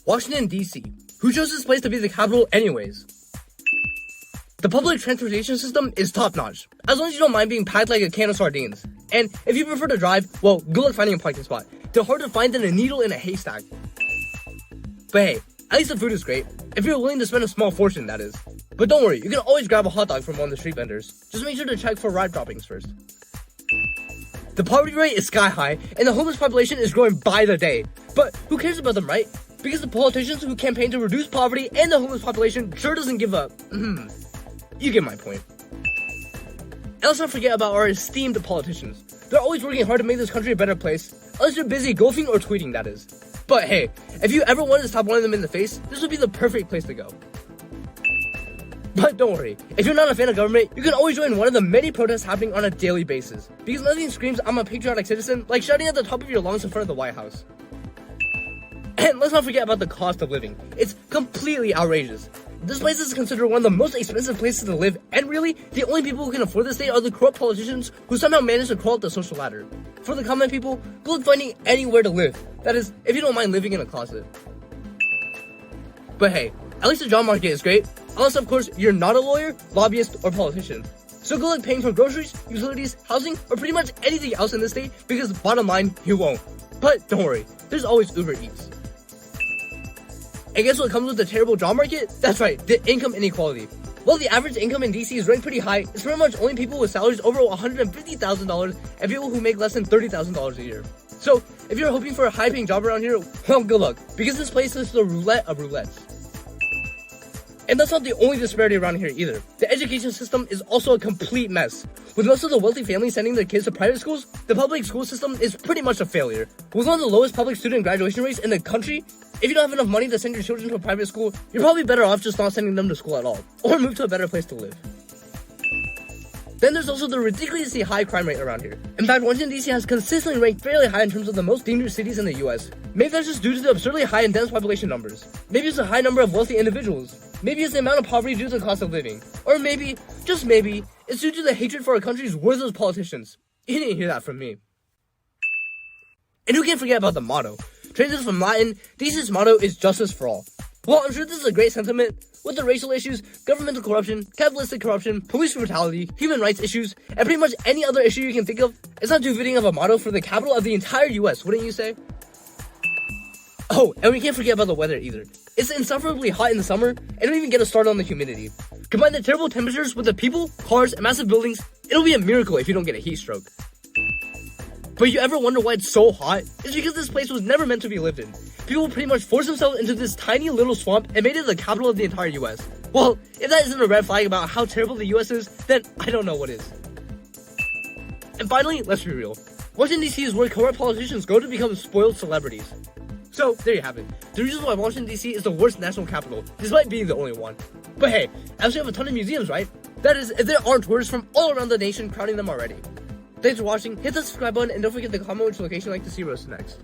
Washington, D.C. Who chose this place to be the capital anyways? The public transportation system is top-notch, as long as you don't mind being packed like a can of sardines. And if you prefer to drive, well, good luck finding a parking spot. They're harder to find than a needle in a haystack. But hey, at least the food is great, if you're willing to spend a small fortune, that is. But don't worry, you can always grab a hot dog from one of the street vendors. Just make sure to check for ride droppings first. The poverty rate is sky high, and the homeless population is growing by the day. But who cares about them, right? Because the politicians who campaign to reduce poverty and the homeless population sure doesn't give up. You get my point. And let's not forget about our esteemed politicians. They're always working hard to make this country a better place, unless you're busy golfing or tweeting, that is. But hey, if you ever wanted to slap one of them in the face, this would be the perfect place to go. But don't worry, if you're not a fan of government, you can always join one of the many protests happening on a daily basis. Because nothing screams I'm a patriotic citizen like shouting at the top of your lungs in front of the White House. And let's not forget about the cost of living. It's completely outrageous. This place is considered one of the most expensive places to live, and really, the only people who can afford this state are the corrupt politicians who somehow manage to crawl up the social ladder. For the common people, good luck finding anywhere to live. That is, if you don't mind living in a closet. But hey, at least the job market is great, unless of course you're not a lawyer, lobbyist, or politician. So good luck paying for groceries, utilities, housing, or pretty much anything else in this state, because bottom line, you won't. But don't worry, there's always Uber Eats. And guess what comes with the terrible job market? That's right, the income inequality. While the average income in DC is ranked pretty high, it's pretty much only people with salaries over $150,000 and people who make less than $30,000 a year. So, if you're hoping for a high-paying job around here, well, good luck, because this place is the roulette of roulettes. And that's not the only disparity around here either. The education system is also a complete mess. With most of the wealthy families sending their kids to private schools, the public school system is pretty much a failure. With one of the lowest public student graduation rates in the country, if you don't have enough money to send your children to a private school, you're probably better off just not sending them to school at all, or move to a better place to live. Then there's also the ridiculously high crime rate around here. In fact, Washington, D.C. has consistently ranked fairly high in terms of the most dangerous cities in the US. Maybe that's just due to the absurdly high and dense population numbers. Maybe it's a high number of wealthy individuals. Maybe it's the amount of poverty due to the cost of living. Or maybe, just maybe, it's due to the hatred for our country's worthless politicians. You didn't hear that from me. And who can forget about the motto? Translated from Latin, DC's motto is justice for all. Well, I'm sure this is a great sentiment. With the racial issues, governmental corruption, capitalistic corruption, police brutality, human rights issues, and pretty much any other issue you can think of, it's not too fitting of a motto for the capital of the entire US, wouldn't you say? Oh, and we can't forget about the weather either. It's insufferably hot in the summer, and don't even get us started on the humidity. Combine the terrible temperatures with the people, cars, and massive buildings, it'll be a miracle if you don't get a heat stroke. But you ever wonder why it's so hot? It's because this place was never meant to be lived in. People pretty much forced themselves into this tiny little swamp and made it the capital of the entire US. Well, if that isn't a red flag about how terrible the US is, then I don't know what is. And finally, let's be real. Washington, D.C. is where corrupt politicians go to become spoiled celebrities. So, there you have it. The reason why Washington, D.C. is the worst national capital, despite being the only one. But hey, I also have a ton of museums, right? That is, if there aren't tourists from all around the nation crowding them already. Thanks for watching, hit the subscribe button, and don't forget to comment which location you'd like to see roasted next.